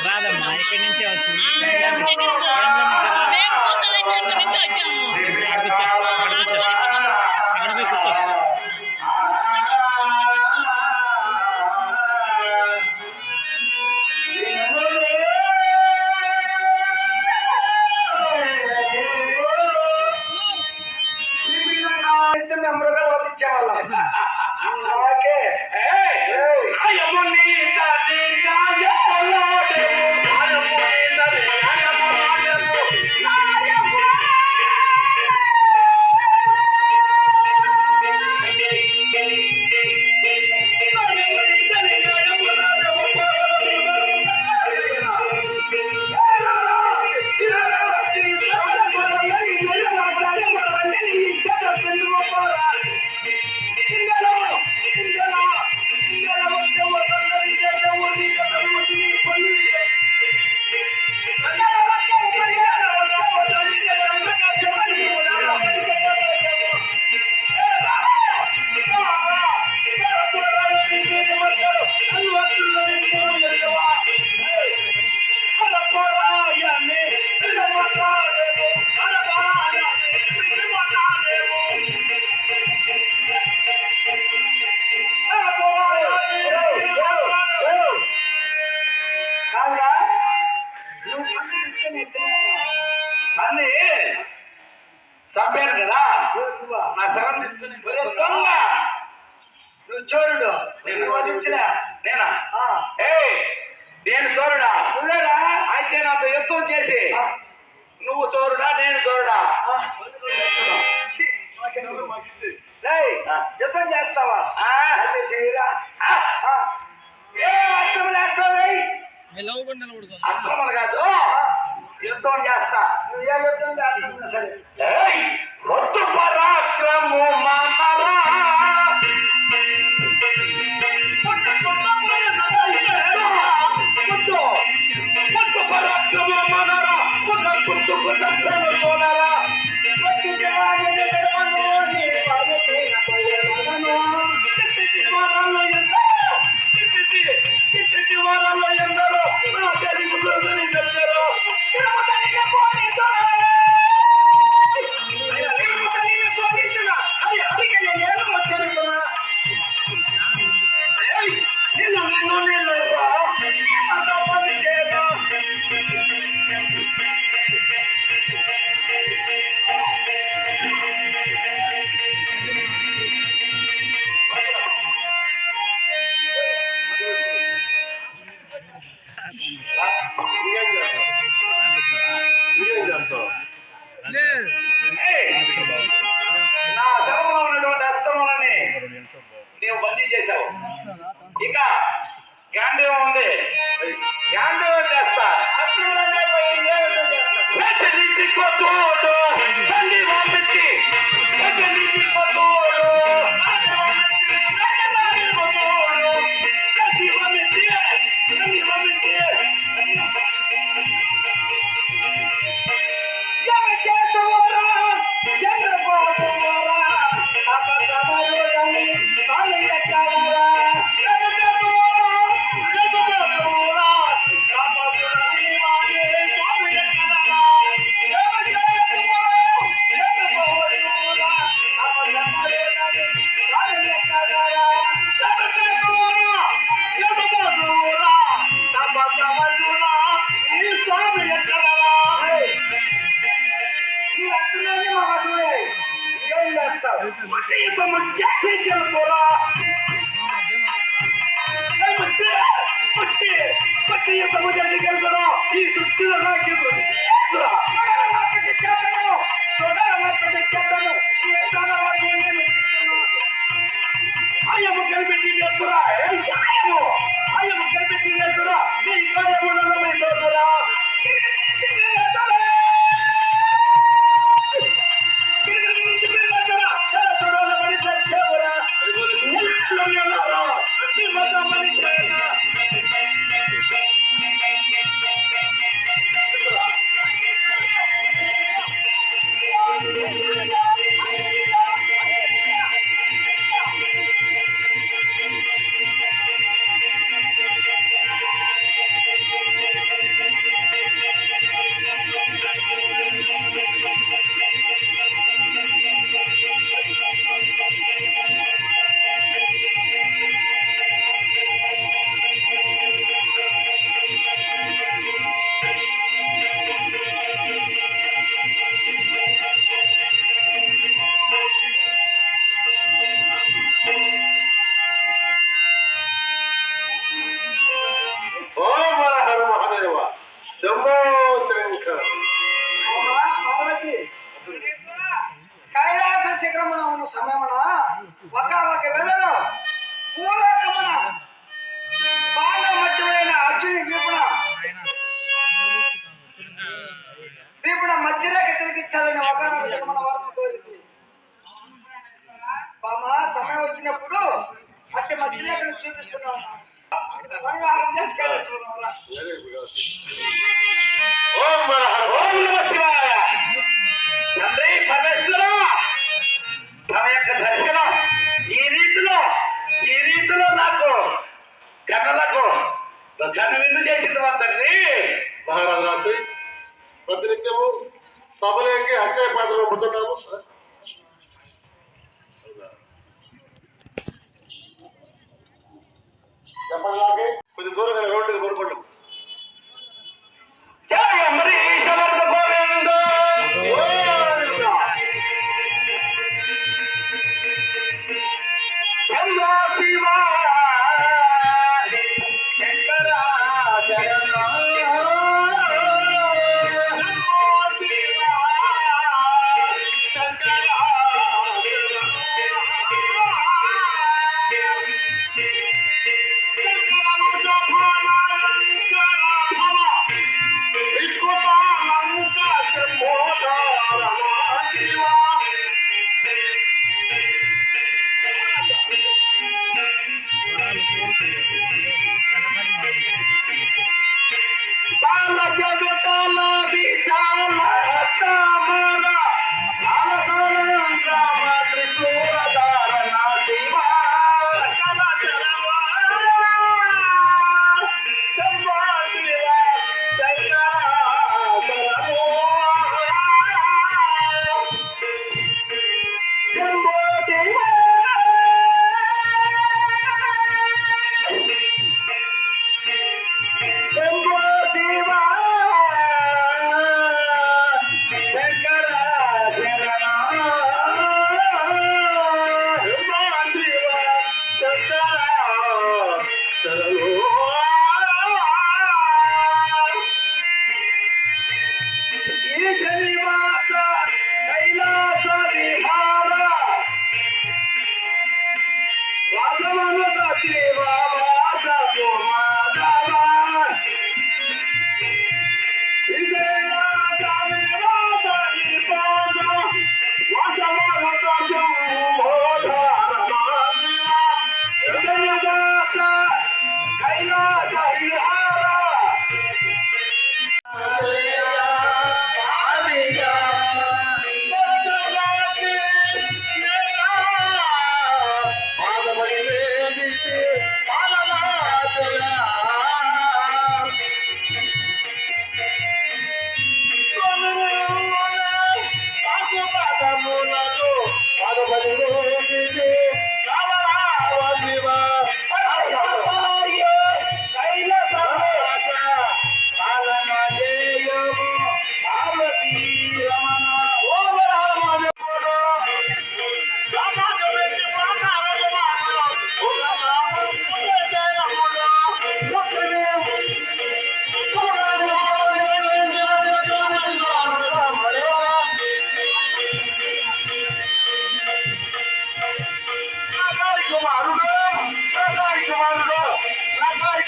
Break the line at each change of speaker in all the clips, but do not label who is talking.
రాదమ్మా ఇక్కడి నుంచే వస్తుంది.
చంపారు కదా నా శరం తీసుకుని నువ్వు చోరుడు నేనా నేను చోరుడా అయితే నాతో యుద్ధం చేసి నువ్వు చోరుడా నేను చోరుడా యుద్ధం చేస్తావా అక్రమణ కాదు యుద్ధం చేస్తా నువ్వు ఏ యుద్ధం చేస్తా సరే రొట్టు పరాక్రము మానరా పరాక్రమ మనరా నా ధర్మంలో ఉన్నటువంటి అస్త్రములని నీవు బందీ చేశావు. ఇక గాంధీవం ఉంది, గాంధీవం చేస్తా. మట్టి యుద్ధము చేసి తెలుసుకోరా మట్టి యుద్ధము చేసి తెలుసుకోరా ఈ దుస్తులు నాకు ఆయము కలిపెట్టి వేస్తురా ఆయము కలిపెట్టి వేస్తురా ఈ కార్యములను వేస్తురా కైలాస శిఖరమున ఉన్న సమయమున ఒక వేళలో పూలకమున బాణ మధ్యమైన అర్జుని వీపున మధ్యరేఖ తిరిగిచ్చాలని ఒక మన వారిని కోరింది. బామ సమయం వచ్చినప్పుడు అట్టి మధ్యరేఖను చూపిస్తున్నాను. తండ్రి పరమేశ్వర తమ యొక్క దర్శనం ఈ రీతిలో నాకు గన్నలకు గన్న విందు చేసింది మా తండ్రి.
మహారాజు ప్రతినిత్యము సభలోకి అక్షయ పాత్రలో ఉంటున్నాము. చెప్పలాగే కొద్ది దూరంగా రోడ్డు కోరుకోండి.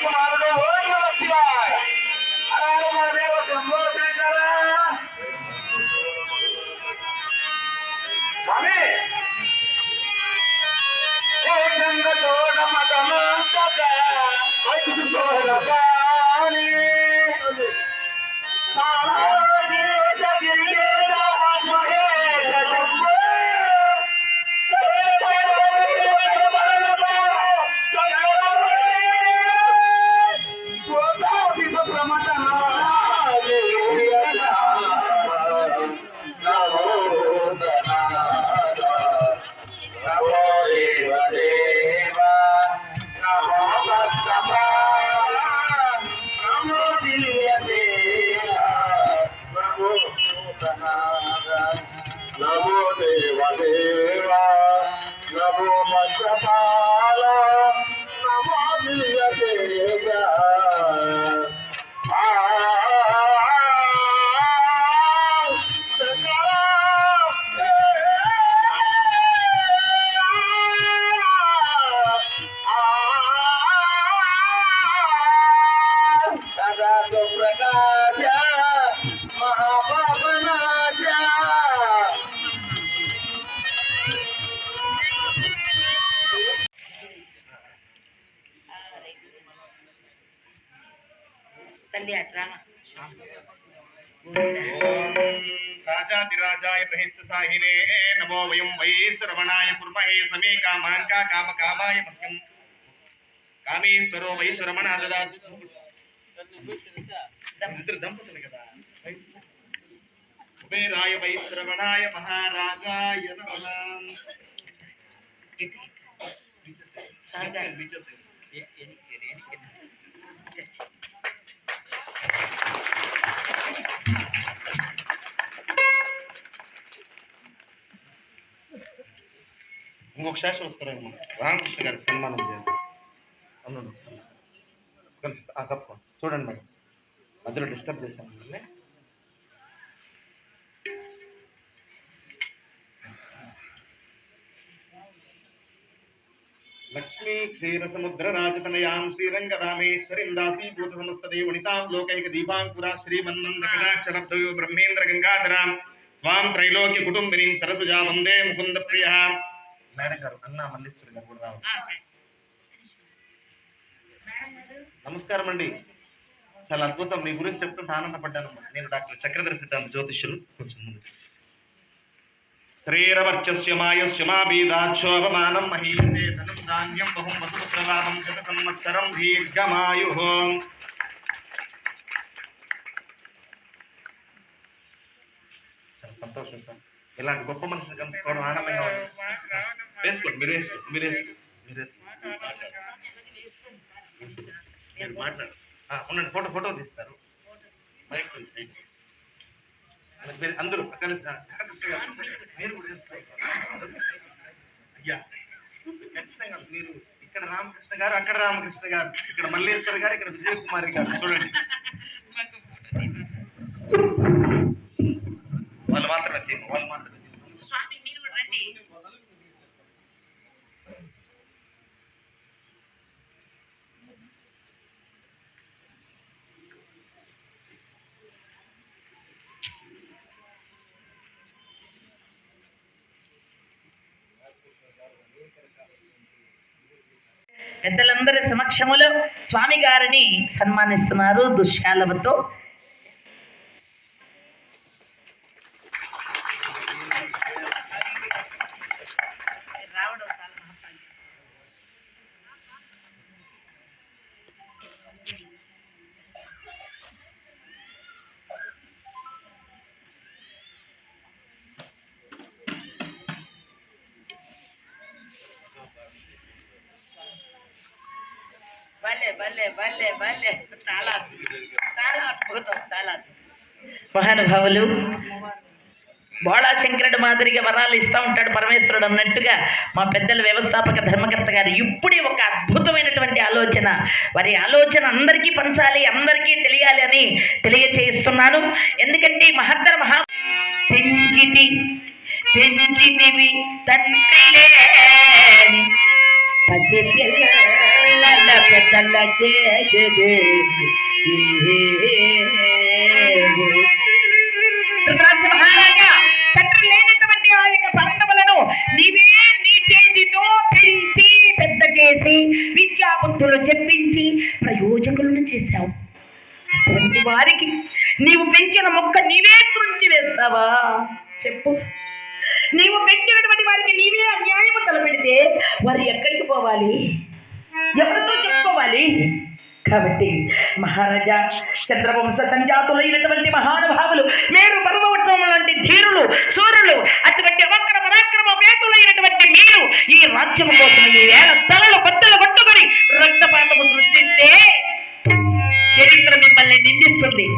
కుమారుడు ఓం నమః శివాయ. హర హర మహాదేవ శంభో శంకర. స్వామి ఏ గంగతోడ మతమంతట వైకుంఠోరగాని సారాగిరిత గిరియేత మహేశ శంభో.
నమో దేవదేవా నమో మంత్రపాల నమో దివ్యదేవా.
ప్రకాశ మహాపాపనాశ.
తల్లి అట్రా
రాజాదిరాజాయ ప్రహిస్సాహినే నమో వయం వై శ్రవణాయ కుర్మహే సమే కామాంకా కామకామాయ మహ్యం కామేశ్వరో వై శ్రవణ దదాతు. ఇద్దరు దంపతులు కదా. కుబేరాయ వై శ్రవణాయ మహారాజాయ నమః. ఇంకొక శాస్త్రం వస్తారేమో. రామకృష్ణ గారికి సన్మానం చేయాలి. అవును తప్ప చూడండి మేడం, మధ్యలో డిస్టర్బ్ చేశాను మిమ్మల్ని. లక్ష్మీ క్షీర సముద్ర రాజతనయాం శ్రీరంగరామేశ్వరీం దాసీభూత సమస్తదేవనితాం లోకైక దీపాంకురా శ్రీమన్నంద కటాక్షరబ్దయో బ్రహ్మేంద్ర గంగాధరాం స్వాం త్రైలోక్య కుటుంబినీం సరసజా వందే ముకుంద ప్రియ. మేడం గారు అన్నా మల్లేశ్వరి గారు కూడా రావాలి. నమస్కారం అండి. చాలా అద్భుతం. మీ గురించి చెప్తుంటే ఆనందపడ్డాను. నేను డాక్టర్ చక్రధర సిద్ధాంత జ్యోతిష్యులు. కొంచెం ముందు శ్రీరవర్చస్య మాయస్య మా బీదాక్షోభమానం మహీయతే ధనం ధాన్యం బహుం వసుపుత్రలాభం శత సంవత్సరం దీర్ఘమాయుః. సంతోషం సార్. ఇలాంటి గొప్ప మనుషులు కలుసుకోవడం ఆనందంగా ఉంది. వేసుకోండి, మీరు వేసుకోండి, మీరు వేసుకోండి, మీరు వేసుకోండి. మీరు మాట్లాడు. ఉండండి, ఫోటో తీస్తారు. అందరూ కలిసి మీరు కూడా అయ్యా ఖచ్చితంగా మీరు ఇక్కడ రామకృష్ణ గారు, అక్కడ రామకృష్ణ గారు, ఇక్కడ మల్లేశ్వర గారు, ఇక్కడ విజయకుమారి గారు. చూడండి, వాళ్ళు మాత్రమే తీరు, వాళ్ళు మాత్రమే.
పెద్దలందరి సమక్షములో స్వామి గారిని సన్మానిస్తున్నారు దుశ్శాలవతో. చాలా అద్భుతం, చాలా మహానుభావులు. బోళా శంకరుడు మాదిరిగా వరాలు ఇస్తూ ఉంటాడు పరమేశ్వరుడు అన్నట్టుగా మా పెద్దల వ్యవస్థాపక ధర్మకర్త గారు ఇప్పుడే ఒక అద్భుతమైనటువంటి ఆలోచన, వారి ఆలోచన అందరికీ పంచాలి, అందరికీ తెలియాలి అని తెలియచేస్తున్నాను. ఎందుకంటే మహత్తర మహా పెంచితివి తండ్రి లేని పసిపిల్లల పెద్దల చేసేది మహారాజా, తండ్రి లేనటువంటి ఆ యొక్క ప్రాంతములను నీవే నీ చేతితో పెంచి పెద్ద చేసి విద్యాబుద్ధులు చెప్పించి ప్రయోజకులను చేశావు. అటువంటి వారికి నీవు పెంచిన మొక్క నీవే తుంచి వేస్తావా? చెప్పు. నీవు పెంచినటువంటి వారికి నీవే అన్యాయము తలపెడితే వారు ఎక్కడికి పోవాలి? ఎవరితో చెప్పుకోవాలి? కాబట్టి మహారాజా, చంద్రవంశ సంజాతులైనటువంటి మహానుభావులు, మేరు పర్వతం లాంటి ధీరులు, సూర్యులు, అటువంటి వక్ర పరాక్రమ వేతులైనటువంటి మీరు ఈ రాజ్యం కోసం ఈ వేళ తలలు బద్దలు పట్టుకొని రక్తపాతము సృష్టిస్తే చరిత్ర మిమ్మల్ని నిందిస్తుంది.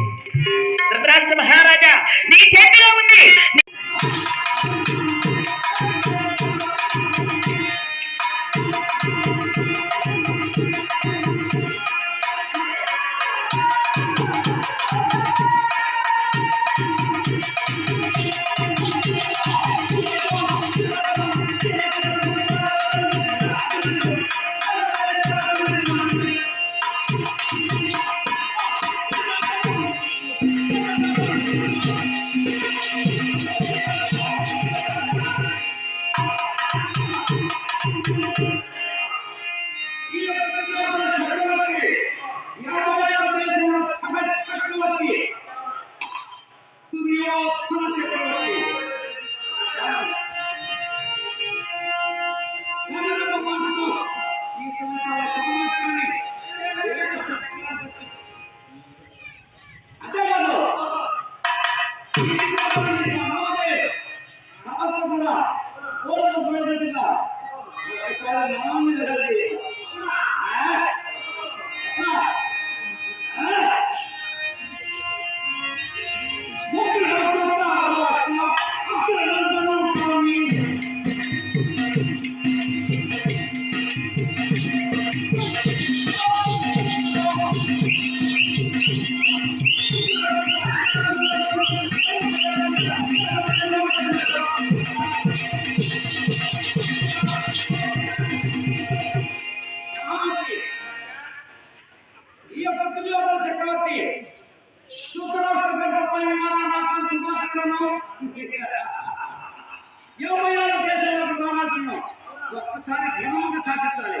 ధృతరాష్ట్ర మహారాజా, నీ చేతిలో ఉంది.
ఒక్కసారి ఘనంగా చాటించాలి.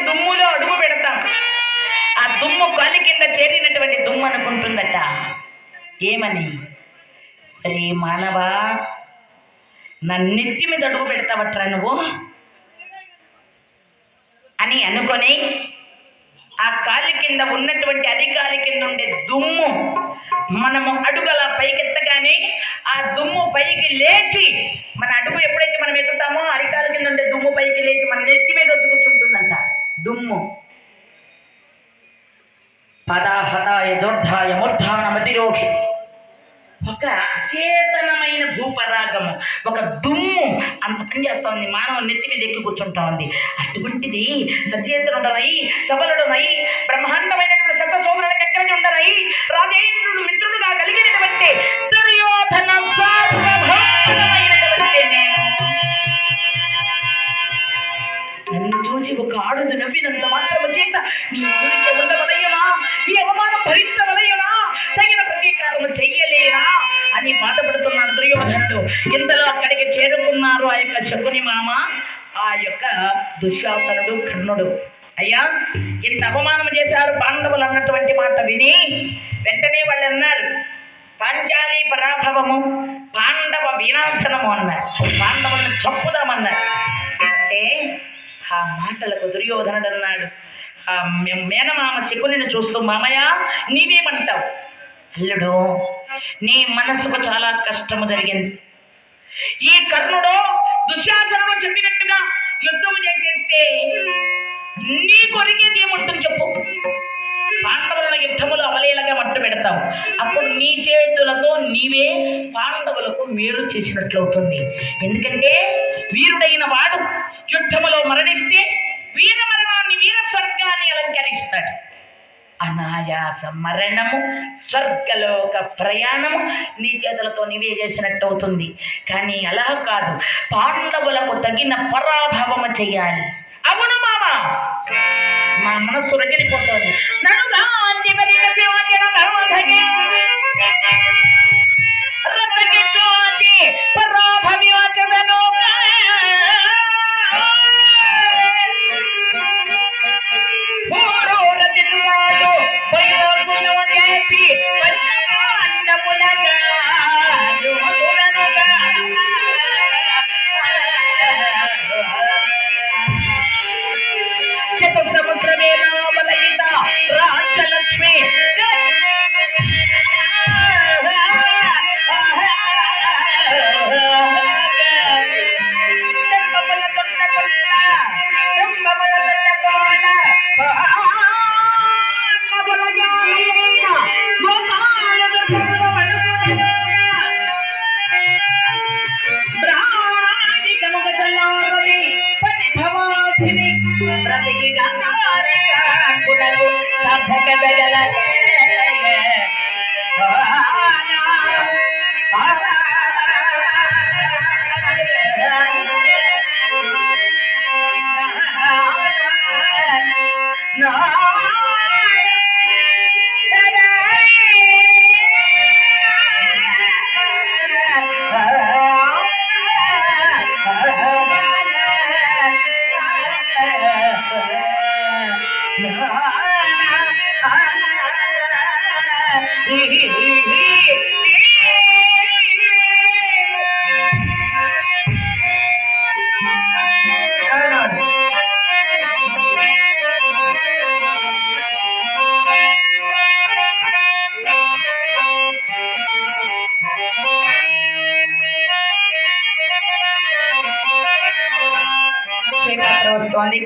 దుమ్ములో అడుగు పెడతాం. ఆ దుమ్ము కాలి కింద చేరినటువంటి దుమ్ము అనుకుంటుందట ఏమని, రే మానవా, నా నెత్తి మీద అడుగు పెడతావట్రా నువ్వు అని అనుకొని ఆ కాలి కింద ఉన్నటువంటి అరికాలి కింద ఉండే దుమ్ము మనము అడుగల పైకెత్తగానే ఆ దుమ్ము పైకి లేచి మన అడుగు ఎప్పుడైతే మనం ఎత్తుతామో అరికాల కింద ఉండే దుమ్ము పైకి లేచి మన నెత్తి మీద వచ్చి కూర్చుంటుందంట దుమ్ము. పదాహతాయ జోర్ధాయ మూర్ధానమతిరోహి, ఒక అచేతనమైన భూపరాగము, ఒక దుమ్ము అంత పని చేస్తా ఉంది, మానవ నెత్తి మీద ఎక్కి కూర్చుంటా ఉంది. అటువంటిది సచేతనుడనై సబలుడనై బ్రహ్మాండమైనటువంటి సత్త సోమరుడికి ఎక్కడికి ఉండనై రాజేంద్రుడు మిత్రుడుగా కలిగినటువంటి దుర్యోధన సార్వభౌముడైనటువంటి నన్ను చూసి ఒక ఆడుదు నవ్వినంత మాత్రము చేత నీ ఊరికి ఉండవలయ్యనా, ఈ అవమానం భరించవలయ్యనా, తగిన ప్రతీకారము చెయ్యలేనా అని బాధపడుతున్నాడు దుర్యోధనుడు. ఇంతలో అక్కడికి చేరుకున్నారు ఆ యొక్క శకుని మామ, ఆ యొక్క దుశ్శాసనుడు, కర్ణుడు. అయ్యా, ఇంత అవమానం చేశారు పాండవులు అన్నటువంటి మాట విని వెంటనే వాళ్ళు అన్నారు, పాంచాలి పరాభవము, పాండవ వినాశనము అన్నారు, పాండవులను చంపుదామన్నారు. అంటే ఆ మాటలకు దుర్యోధనుడు అన్నాడు, ఆ మేనమామ శకునిని చూస్తూ, మామయ్య నీవేమంటావు? అల్లుడు, నీ మనసుకు చాలా కష్టము జరిగింది. ఈ కర్ణుడు దుశ్శాసనుడు చెప్పినట్టుగా యుద్ధము చేసేస్తే నీ కొరిగేది ఏముంటుంది చెప్పు? పాండవుల యుద్ధములు అవలేలగా మట్టు పెడతావు, అప్పుడు నీ చేతులతో నీవే పాండవులకు మేలు చేసినట్లవుతుంది. ఎందుకంటే వీరుడైన వాడు యుద్ధములో మరణిస్తే వీర మరణాన్ని, వీర స్వర్గాన్ని అలంకరిస్తాడు. అనాయాస మరణము, స్వర్గలోక ప్రయాణము నీ చేతులతో నీవే చేసినట్టు అవుతుంది. కానీ అలా కాదు, పాండవులకు తగిన పరాభవము చెయ్యాలి. అవును మామ, మా మనస్సు రగిలిపోతుంది. రాజ్యలక్ష్మి వస్తోంది.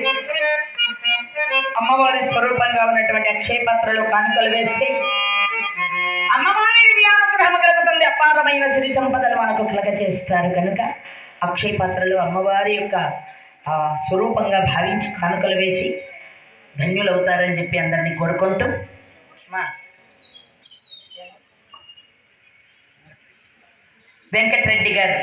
అమ్మవారి స్వరూపంగా ఉన్నటువంటి అక్షయ పాత్రలో కానుకలు వేస్తే అమ్మవారి వ్యానుగ్రహం కలుగుతుంది, అపారమైన సిరి సంపదలు మనకు కలగ చేస్తారు. కనుక అక్షయ పాత్రలో అమ్మవారి యొక్క స్వరూపంగా భావించి కానుకలు వేసి ధన్యులవుతారని చెప్పి అందరినీ కోరుకుంటూ వెంకటరెడ్డి గారు